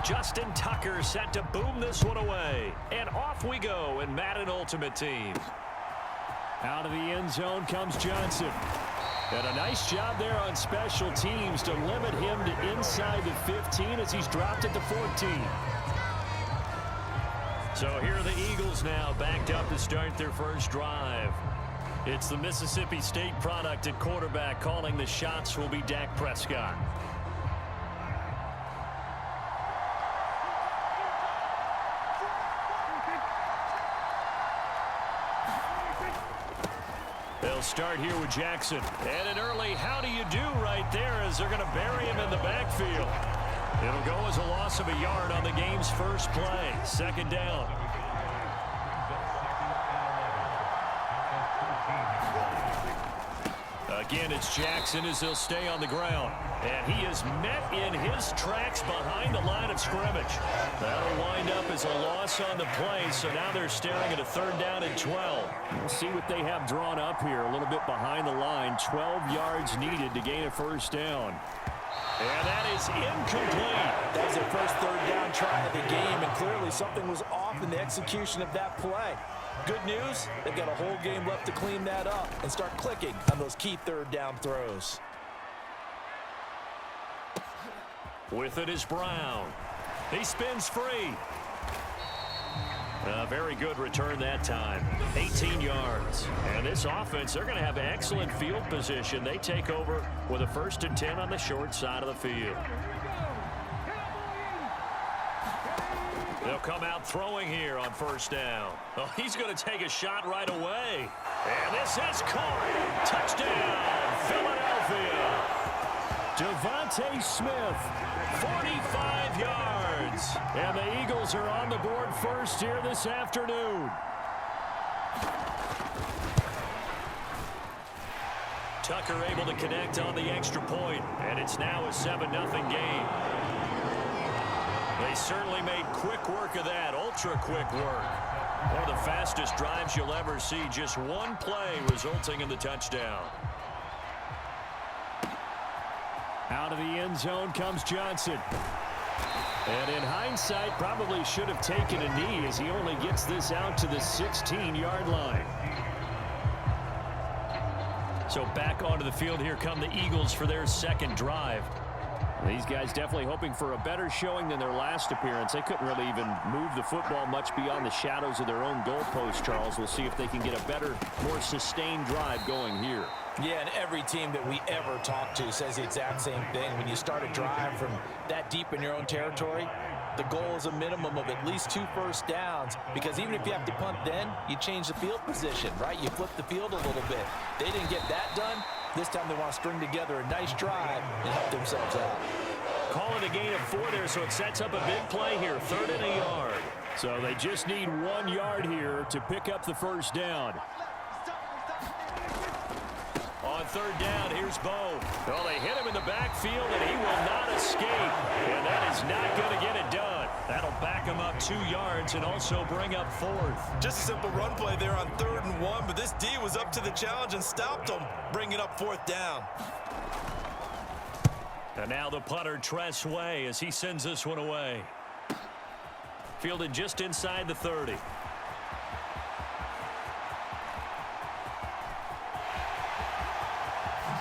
Justin Tucker set to boom this one away. And off we go in Madden Ultimate Team. Out of the end zone comes Johnson. And a nice job there on special teams to limit him to inside the 15 as he's dropped it to 14. So here are the Eagles now backed up to start their first drive. It's the Mississippi State product at quarterback. Calling the shots will be Dak Prescott. They'll start here with Jackson. And an early how do you do right there as they're going to bury him in the backfield. It'll go as a loss of a yard on the game's first play. Second down. Again, it's Jackson as he'll stay on the ground. And he is met in his tracks behind the line of scrimmage. That'll wind up as a loss on the play, so now they're staring at a third down and 12. We'll see what they have drawn up here. A little bit behind the line. 12 yards needed to gain a first down. And that is incomplete. That was their first third down try of the game, and clearly something was off in the execution of that play. Good news, they've got a whole game left to clean that up and start clicking on those key third down throws. With it is Brown. He spins free. A very good return that time. 18 yards. And this offense, they're going to have excellent field position. They take over with a 1st and 10 on the short side of the field. They'll come out throwing here on first down. Oh, he's going to take a shot right away. And this is caught. Touchdown, Philadelphia. Devontae Smith, 45 yards. And the Eagles are on the board first here this afternoon. Tucker able to connect on the extra point, and it's now a 7-0 game. They certainly made quick work of that, ultra-quick work. One of the fastest drives you'll ever see, just one play resulting in the touchdown. Out of the end zone comes Johnson. And in hindsight, probably should have taken a knee as he only gets this out to the 16-yard line. So back onto the field, here come the Eagles for their second drive. These guys definitely hoping for a better showing than their last appearance. They couldn't really even move the football much beyond the shadows of their own goalpost, Charles. We'll see if they can get a better, more sustained drive going here. Yeah, and every team that we ever talk to says the exact same thing. When you start a drive from that deep in your own territory, the goal is a minimum of at least 2 first downs, because even if you have to punt then, you change the field position, right? You flip the field a little bit. They didn't get that done. This time they want to string together a nice drive and help themselves out. Call it a gain of 4 there, so it sets up a big play here, 3rd and a yard. So they just need 1 yard here to pick up the first down. On 3rd down, here's Bo. Well, they hit him in the backfield, and he will not escape. And that is not going to get it done. That'll back him up 2 yards and also bring up 4th. Just a simple run play there on 3rd and 1, but this D was up to the challenge and stopped him, bringing up 4th down. And now the punter, Tress Way, as he sends this one away. Fielded just inside the 30.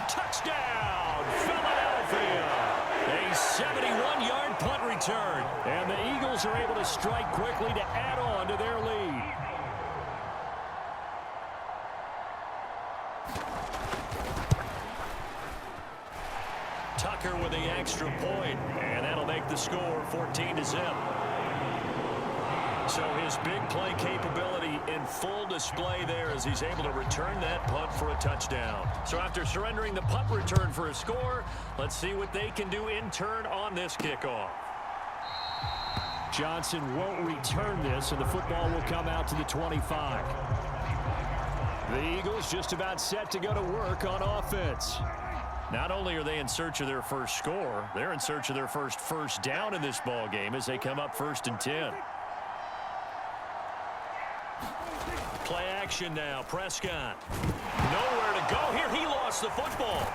Touchdown, Philadelphia! A 71-yard punt return. And the Eagles are able to strike quickly to add on to their lead. Tucker with the extra point, and that'll make the score 14-0. So his big play capability in full display there as he's able to return that punt for a touchdown. So after surrendering the punt return for a score, let's see what they can do in turn on this kickoff. Johnson won't return this, and the football will come out to the 25. The Eagles just about set to go to work on offense. Not only are they in search of their first score, they're in search of their first down in this ball game as they come up 1st and 10. Play action now. Prescott. Nowhere to go here. He lost the football.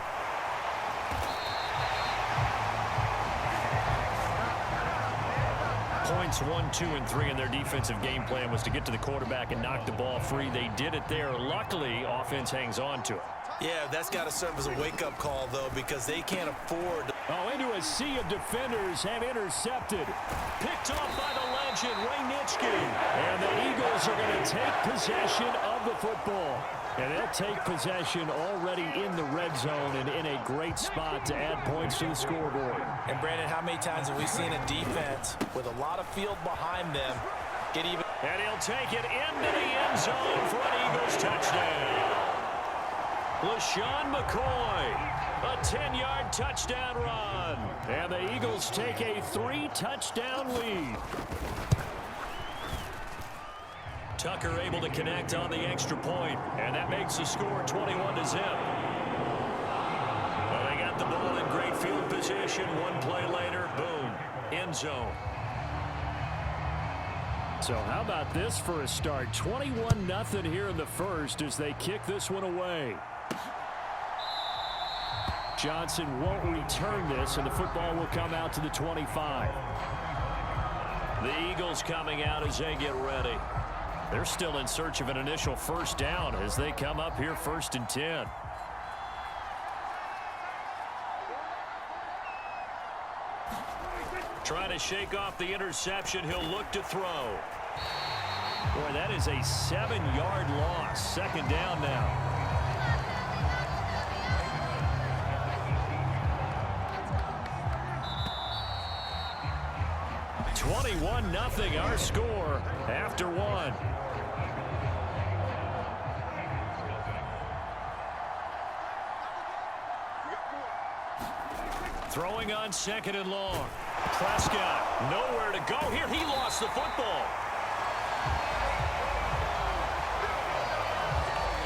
points 1, 2, and 3 in their defensive game plan was to get to the quarterback and knock the ball free. They did it there. Luckily, offense hangs on to it. Yeah, that's got to serve as a wake-up call, though, because they can't afford. Oh, into a sea of defenders and intercepted. Picked off by the legend, Ray Nitschke. And the Eagles are going to take possession of the football. And they'll take possession already in the red zone and in a great spot to add points to the scoreboard. And, Brandon, how many times have we seen a defense with a lot of field behind them get even? And he'll take it into the end zone for an Eagles touchdown. LaShawn McCoy, a 10-yard touchdown run. And the Eagles take a 3-touchdown lead. Tucker able to connect on the extra point, and that makes the score 21-0. Well, they got the ball in great field position. One play later, boom, end zone. So how about this for a start? 21-0 here in the first as they kick this one away. Johnson won't return this, and the football will come out to the 25. The Eagles coming out as they get ready. They're still in search of an initial first down as they come up here 1st and 10. Trying to shake off the interception. He'll look to throw. Boy, that is a 7-yard loss. 2nd down now. 21-0 our score after 1. Throwing on 2nd and long. Prescott nowhere to go here. He lost the football.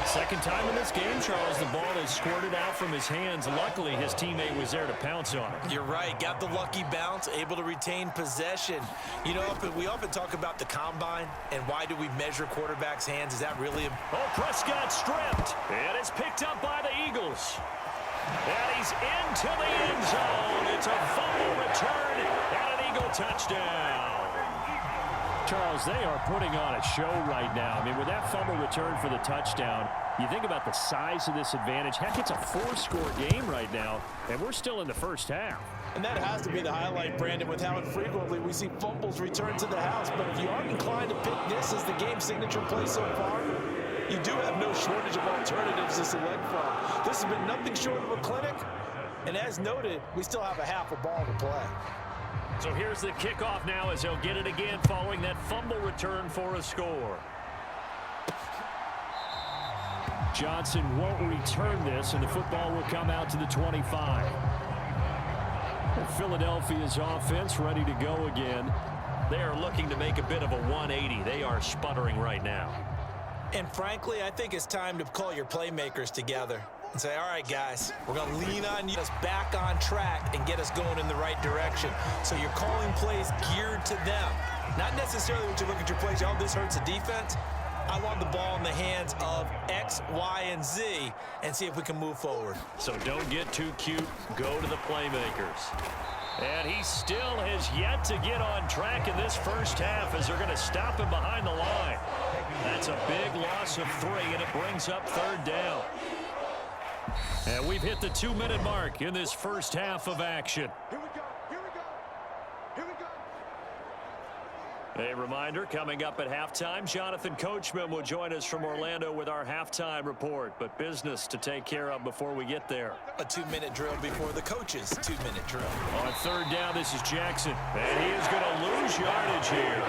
Second time in this game, Charles, the ball is squirted out from his hands. Luckily, his teammate was there to pounce on it. You're right. Got the lucky bounce, able to retain possession. You know, we often talk about the combine and why do we measure quarterbacks' hands. Is that really Oh, Prescott stripped. And it's picked up by the Eagles. And he's into the end zone. It's a fumble return and an Eagle touchdown. Charles, they are putting on a show right now. I mean, with that fumble return for the touchdown, you think about the size of this advantage. Heck, it's a 4-score game right now, and we're still in the first half. And that has to be the highlight, Brandon, with how infrequently we see fumbles return to the house. But if you aren't inclined to pick this as the game signature play so far, you do have no shortage of alternatives to select from. This has been nothing short of a clinic. And as noted, we still have a half a ball to play. So here's the kickoff now as they'll get it again following that fumble return for a score. Johnson won't return this, and the football will come out to the 25. And Philadelphia's offense ready to go again. They are looking to make a bit of a 180. They are sputtering right now. And frankly, I think it's time to call your playmakers together and say, all right, guys, we're going to lean on you, get us back on track and get us going in the right direction. So you're calling plays geared to them. Not necessarily when you look at your plays, oh, this hurts the defense. I want the ball in the hands of X, Y, and Z and see if we can move forward. So don't get too cute. Go to the playmakers. And he still has yet to get on track in this first half as they're going to stop him behind the line. That's a big loss of 3, and it brings up 3rd down. And we've hit the 2-minute mark in this first half of action. Here we go. Here we go. Here we go. A reminder, coming up at halftime, Jonathan Coachman will join us from Orlando with our halftime report. But business to take care of before we get there. A 2-minute drill before the coach's 2-minute drill. On 3rd down, this is Jackson. And he is going to lose yardage here.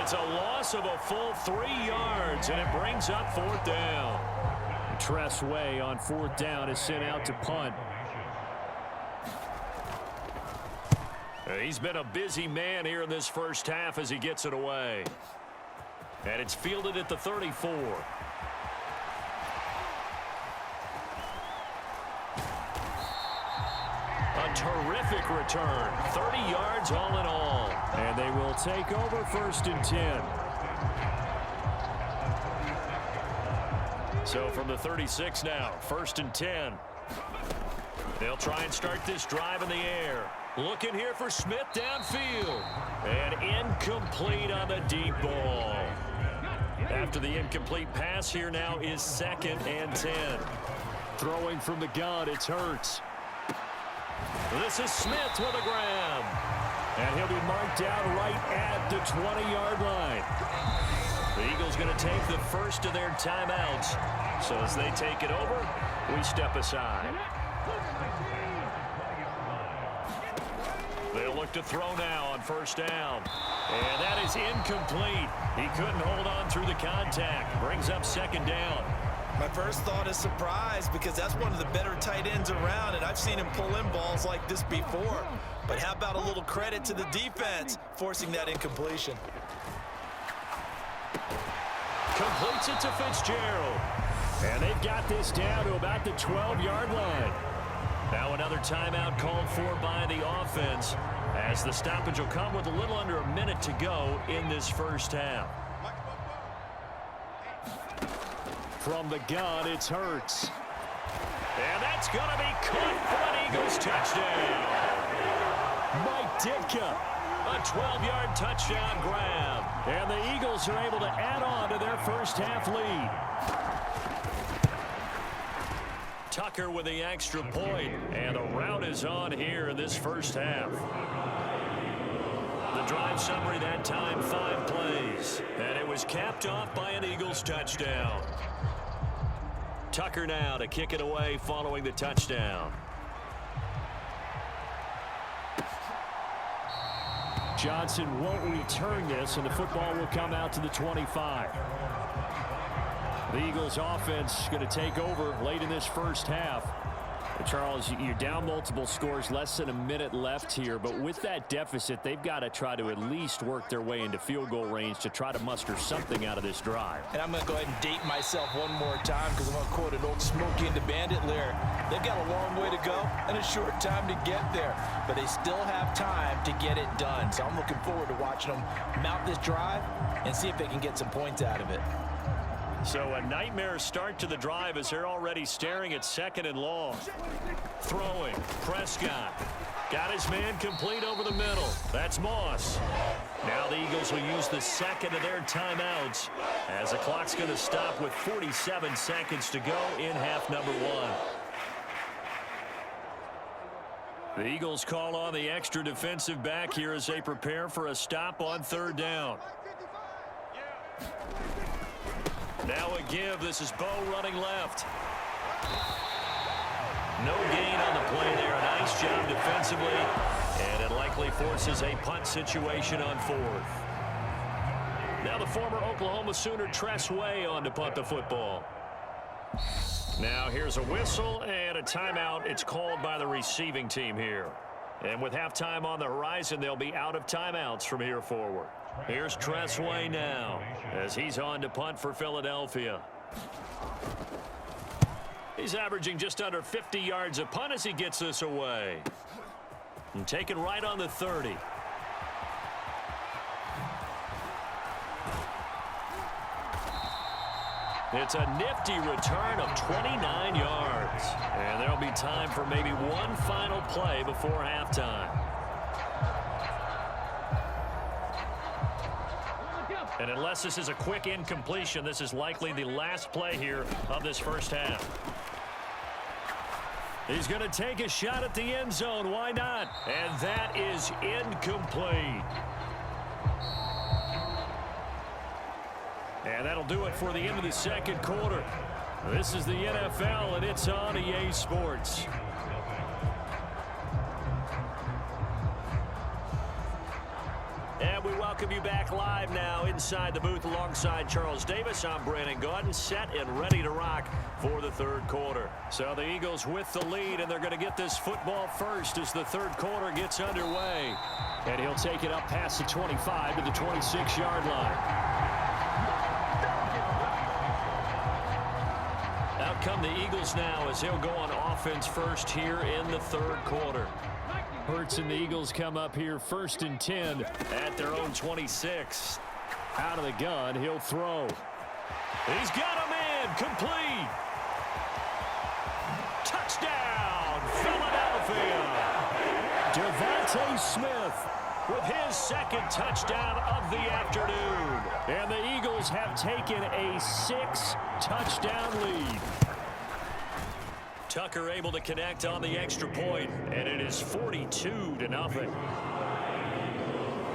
It's a loss of a full 3 yards, and it brings up 4th down. Tress Way on 4th down is sent out to punt. He's been a busy man here in this first half as he gets it away. And it's fielded at the 34. A terrific return. 30 yards all in all. And they will take over 1st and 10. So from the 36 now, 1st and 10. They'll try and start this drive in the air. Looking here for Smith downfield. And incomplete on the deep ball. After the incomplete pass, here now is 2nd and 10. Throwing from the gun, it's Hurts. This is Smith with a grab. And he'll be marked down right at the 20-yard line. The Eagles going to take the first of their timeouts. So as they take it over, we step aside. They'll look to throw now on 1st down. And that is incomplete. He couldn't hold on through the contact. Brings up 2nd down. My first thought is surprise because that's one of the better tight ends around, and I've seen him pull in balls like this before. But how about a little credit to the defense forcing that incompletion? Completes it to Fitzgerald. And they've got this down to about the 12-yard line. Now another timeout called for by the offense as the stoppage will come with a little under a minute to go in this first half. From the gun, it's Hurts. And that's going to be caught for an Eagles touchdown. Mike Ditka. A 12-yard touchdown grab. And the Eagles are able to add on to their first half lead. Tucker with the extra point, and the route is on here in this first half. The drive summary that time, 5 plays, and it was capped off by an Eagles touchdown. Tucker now to kick it away following the touchdown. Johnson won't return this, and the football will come out to the 25. The Eagles offense going to take over late in this first half. Charles, you're down multiple scores, less than a minute left here, but with that deficit, they've got to try to at least work their way into field goal range to try to muster something out of this drive. And I'm going to go ahead and date myself one more time because I'm going to quote an old Smokey and the Bandit lyric. They've got a long way to go and a short time to get there, but they still have time to get it done. So I'm looking forward to watching them mount this drive and see if they can get some points out of it. So a nightmare start to the drive as they're already staring at 2nd and long. Throwing. Prescott. Got his man complete over the middle. That's Moss. Now the Eagles will use the 2nd of their timeouts as the clock's going to stop with 47 seconds to go in half number 1. The Eagles call on the extra defensive back here as they prepare for a stop on 3rd down. Now a give. This is Bo running left. No gain on the play there. A nice job defensively. And it likely forces a punt situation on 4th. Now the former Oklahoma Sooner Tress Way on to punt the football. Now here's a whistle and a timeout. It's called by the receiving team here. And with halftime on the horizon, they'll be out of timeouts from here forward. Here's Tress Way now as he's on to punt for Philadelphia. He's averaging just under 50 yards a punt as he gets this away. And taken right on the 30. It's a nifty return of 29 yards. And there'll be time for maybe one final play before halftime. And unless this is a quick incompletion, this is likely the last play here of this first half. He's going to take a shot at the end zone. Why not? And that is incomplete. And that'll do it for the end of the 2nd quarter. This is the NFL, and it's on EA Sports. And we welcome you back live now inside the booth alongside Charles Davis. I'm Brandon Gaudin, set and ready to rock for the 3rd quarter. So the Eagles with the lead, and they're going to get this football first as the 3rd quarter gets underway. And he'll take it up past the 25 to the 26-yard line. Out come the Eagles now as they'll go on offense first here in the 3rd quarter. Hurts and the Eagles come up here 1st and 10 at their own 26. Out of the gun, he'll throw. He's got a man complete. Touchdown, Philadelphia. Devontae Smith with his second touchdown of the afternoon. And the Eagles have taken a 6-touchdown lead. Tucker able to connect on the extra point, and it is 42-0.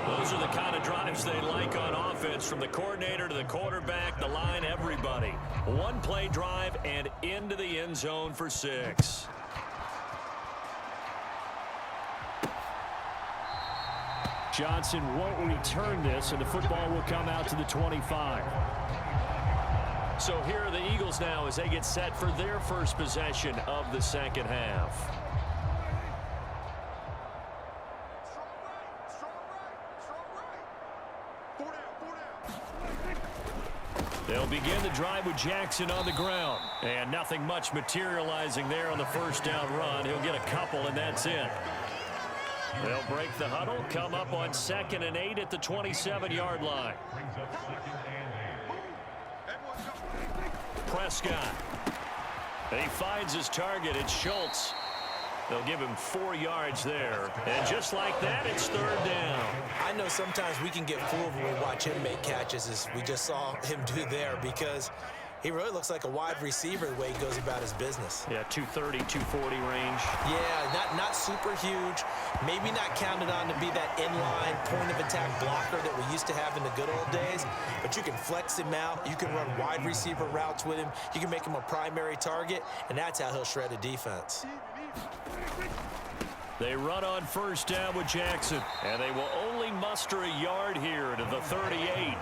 Those are the kind of drives they like on offense, from the coordinator to the quarterback, the line, everybody. One-play drive and into the end zone for 6. Johnson won't return this, and the football will come out to the 25. So here are the Eagles now as they get set for their first possession of the second half. They'll begin the drive with Jackson on the ground. And nothing much materializing there on the first down run. He'll get a couple, and that's it. They'll break the huddle, come up on 2nd and 8 at the 27-yard line. Prescott. He finds his target. It's Schultz. They'll give him 4 yards there. And just like that, it's 3rd down. I know sometimes we can get fooled when we watch him make catches, as we just saw him do there, because he really looks like a wide receiver the way he goes about his business. Yeah, 230, 240 range. Yeah, not super huge. Maybe not counted on to be that inline point-of-attack blocker that we used to have in the good old days. But you can flex him out. You can run wide receiver routes with him. You can make him a primary target, and that's how he'll shred a defense. They run on 1st down with Jackson, and they will only muster a yard here to the 38.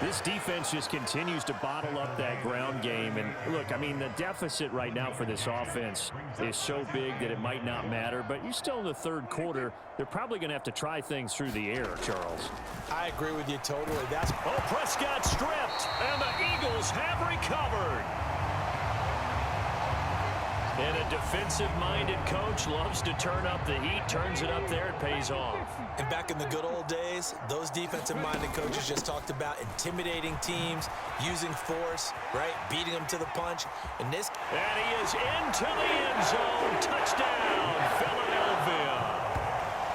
This defense just continues to bottle up that ground game. And look, I mean, the deficit right now for this offense is so big that it might not matter. But you're still in the 3rd quarter. They're probably going to have to try things through the air, Charles. I agree with you totally. Prescott stripped, and the Eagles have recovered. And a defensive-minded coach loves to turn up the heat, turns it up there, it pays off. And back in the good old days, those defensive-minded coaches just talked about intimidating teams, using force, right, beating them to the punch. And he is into the end zone. Touchdown, Philadelphia.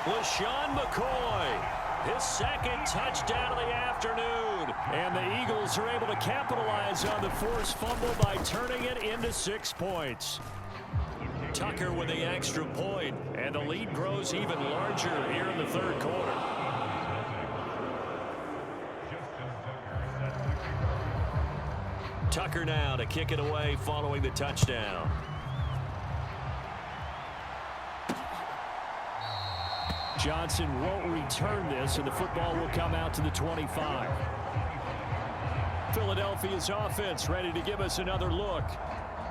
LaShawn McCoy, his 2nd touchdown of the afternoon. And the Eagles are able to capitalize on the forced fumble by turning it into 6 points. Tucker with the extra point, and the lead grows even larger here in the 3rd quarter. Tucker now to kick it away following the touchdown. Johnson won't return this, and the football will come out to the 25. Philadelphia's offense ready to give us another look.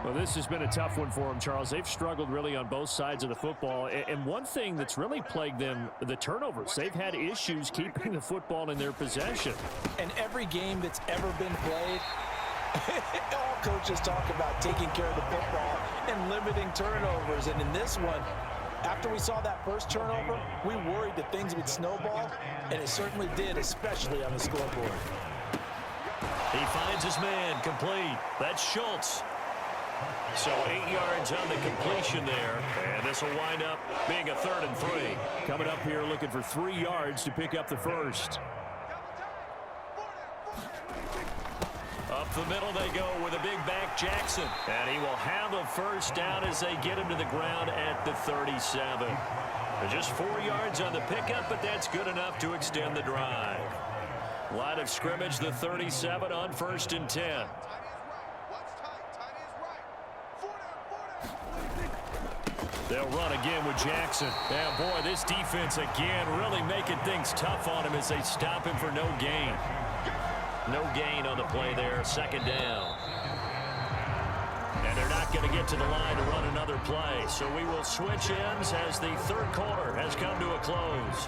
Well, this has been a tough one for them, Charles. They've struggled really on both sides of the football. And one thing that's really plagued them, the turnovers. They've had issues keeping the football in their possession. And every game that's ever been played, all coaches talk about taking care of the football and limiting turnovers. And in this one, after we saw that first turnover, we worried that things would snowball, and it certainly did, especially on the scoreboard. He finds his man, complete. That's Schultz. So 8 yards on the completion there, and this will wind up being a 3rd and 3. Coming up here looking for 3 yards to pick up the first. Up the middle they go with a big back Jackson, and he will have a first down as they get him to the ground at the 37. Just 4 yards on the pickup, but that's good enough to extend the drive. Line of scrimmage, the 37 on 1st and 10. They'll run again with Jackson. And boy, this defense again really making things tough on him as they stop him for no gain. No gain on the play there, 2nd down. And they're not going to get to the line to run another play. So we will switch ends as the 3rd quarter has come to a close.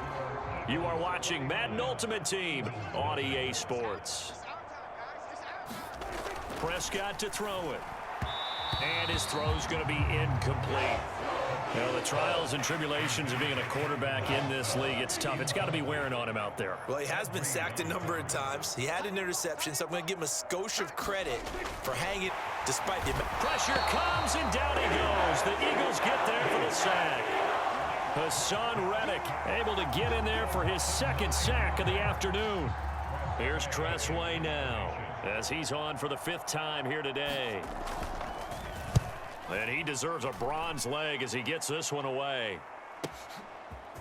You are watching Madden Ultimate Team on EA Sports. Prescott to throw it. And his throw's going to be incomplete. Well, the trials and tribulations of being a quarterback in this league, it's tough. It's got to be wearing on him out there. Well, he has been sacked a number of times. He had an interception, so I'm going to give him a skosh of credit for hanging despite the... Pressure comes, and down he goes. The Eagles get there for the sack. Hassan Reddick able to get in there for his second sack of the afternoon. Here's Tressway now as he's on for the 5th time here today. And he deserves a bronze leg as he gets this one away.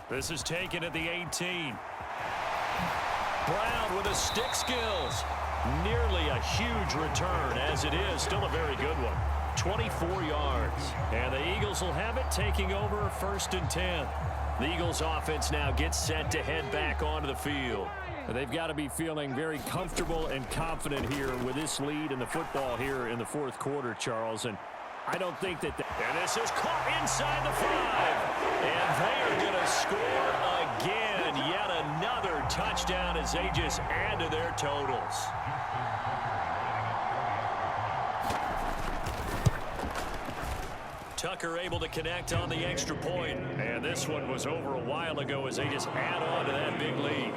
This is taken at the 18. Brown with the stick skills. Nearly a huge return, as it is still a very good one. 24 yards. And the Eagles will have it, taking over 1st and 10. The Eagles offense now gets set to head back onto the field. They've got to be feeling very comfortable and confident here with this lead in the football here in the 4th quarter, Charles. And I don't think that... And this is caught inside the 5. And they are going to score again. Yet another touchdown as they just add to their totals. Tucker able to connect on the extra point. And this one was over a while ago as they just add on to that big lead.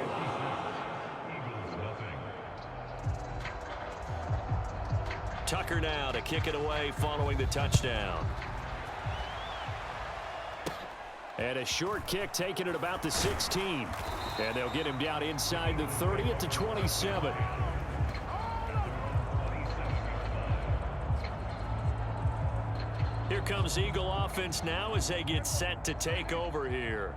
Tucker now to kick it away following the touchdown. And a short kick taken at about the 16. And they'll get him down inside the 30 at the 27. Here comes Eagle offense now as they get set to take over here.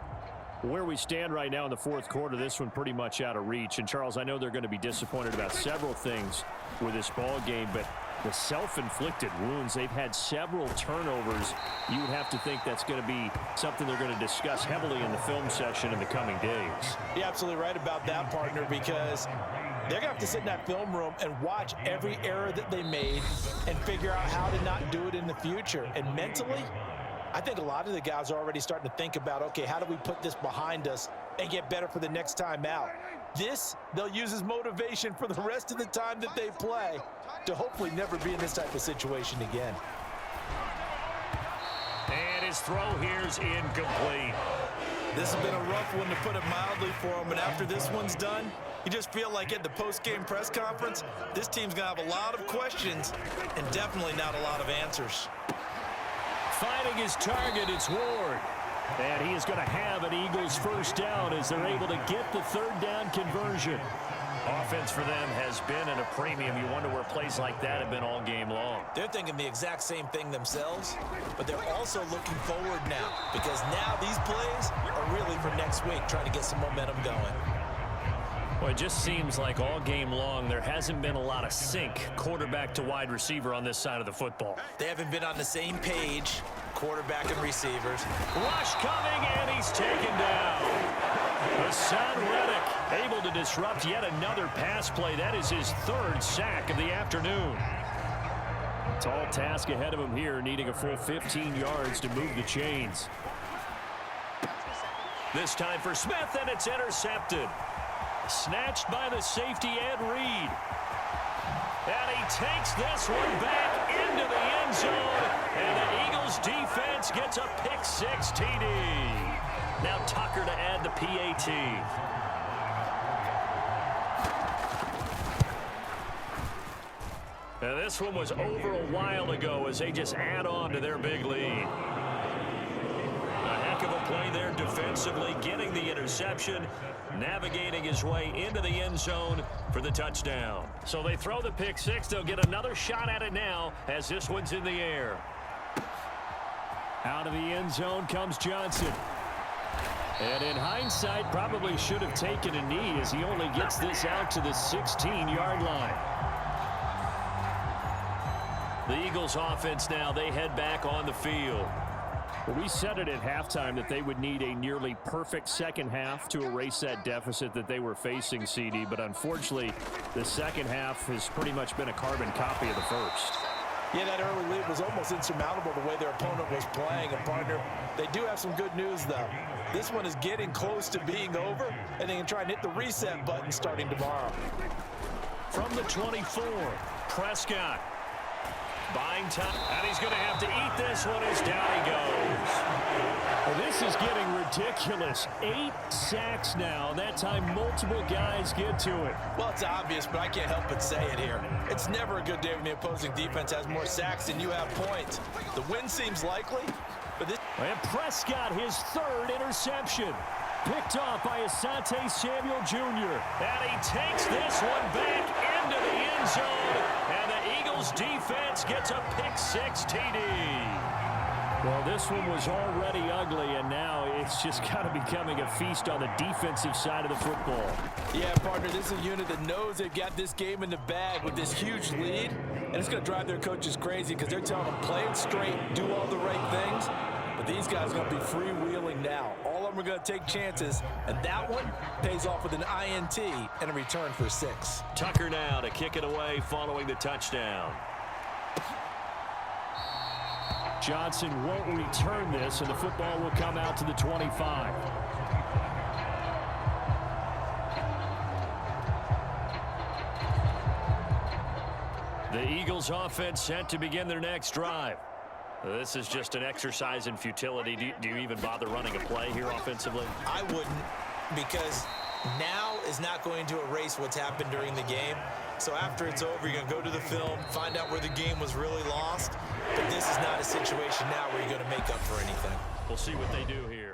Where we stand right now in the 4th quarter, this one pretty much out of reach. And, Charles, I know they're going to be disappointed about several things with this ball game, but the self-inflicted wounds, they've had several turnovers. You would have to think that's going to be something they're going to discuss heavily in the film session in the coming days. You're absolutely right about that, partner, because they're going to have to sit in that film room and watch every error that they made and figure out how to not do it in the future. And mentally, I think a lot of the guys are already starting to think about, okay, how do we put this behind us and get better for the next time out? This, they'll use as motivation for the rest of the time that they play to hopefully never be in this type of situation again. And his throw here's incomplete. This has been a rough one, to put it mildly, for him. And after this one's done, you just feel like at the post-game press conference, this team's going to have a lot of questions and definitely not a lot of answers. Finding his target, it's Ward. And he is going to have an Eagles first down as they're able to get the 3rd down conversion. Offense for them has been at a premium. You wonder where plays like that have been all game long. They're thinking the exact same thing themselves, but they're also looking forward now, because now these plays are really for next week, trying to get some momentum going. Well, it just seems like all game long there hasn't been a lot of sync quarterback to wide receiver on this side of the football. They haven't been on the same page, quarterback and receivers. Rush coming, and he's taken down. Hassan Reddick able to disrupt yet another pass play. That is his 3rd sack of the afternoon. Tall task ahead of him here, needing a full 15 yards to move the chains. This time for Smith, and it's intercepted. Snatched by the safety, Ed Reed. And he takes this one back into the end zone. And the Eagles defense gets a pick-6 TD. Now Tucker to add the PAT. Now this one was over a while ago as they just add on to their big lead. A heck of a play there defensively, getting the interception, navigating his way into the end zone for the touchdown. So they throw the pick-6. They'll get another shot at it now as this one's in the air. Out of the end zone comes Johnson. And in hindsight, probably should have taken a knee as he only gets this out to the 16-yard line. The Eagles offense now, they head back on the field. Well, we said it at halftime that they would need a nearly perfect second half to erase that deficit that they were facing, CD. But unfortunately, the second half has pretty much been a carbon copy of the first. Yeah, that early lead was almost insurmountable the way their opponent was playing. And, partner, they do have some good news, though. This one is getting close to being over, and they can try and hit the reset button starting tomorrow. From the 24, Prescott. Buying time, and he's going to have to eat this one as down he goes. Well, this is getting ridiculous. 8 sacks now. That time, multiple guys get to it. Well, it's obvious, but I can't help but say it here. It's never a good day when the opposing defense has more sacks than you have points. The win seems likely, But this And Prescott, his third interception. Picked off by Asante Samuel Jr. And he takes this one back into the end zone. And the Eagles defense gets a pick-6 TD. Well, this one was already ugly, and now it's just kind of becoming a feast on the defensive side of the football. Yeah, partner, this is a unit that knows they've got this game in the bag with this huge lead, and it's going to drive their coaches crazy because they're telling them play it straight, do all the right things. But these guys are going to be freewheeling now. All of them are going to take chances, and that one pays off with an INT and a return for 6. Tucker now to kick it away following the touchdown. Johnson won't return this, and the football will come out to the 25. The Eagles offense set to begin their next drive. This is just an exercise in futility. Do you even bother running a play here offensively? I wouldn't, because now is not going to erase what's happened during the game. So after it's over, you're going to go to the film, find out where the game was really lost. But this is not a situation now where you're going to make up for anything. We'll see what they do here.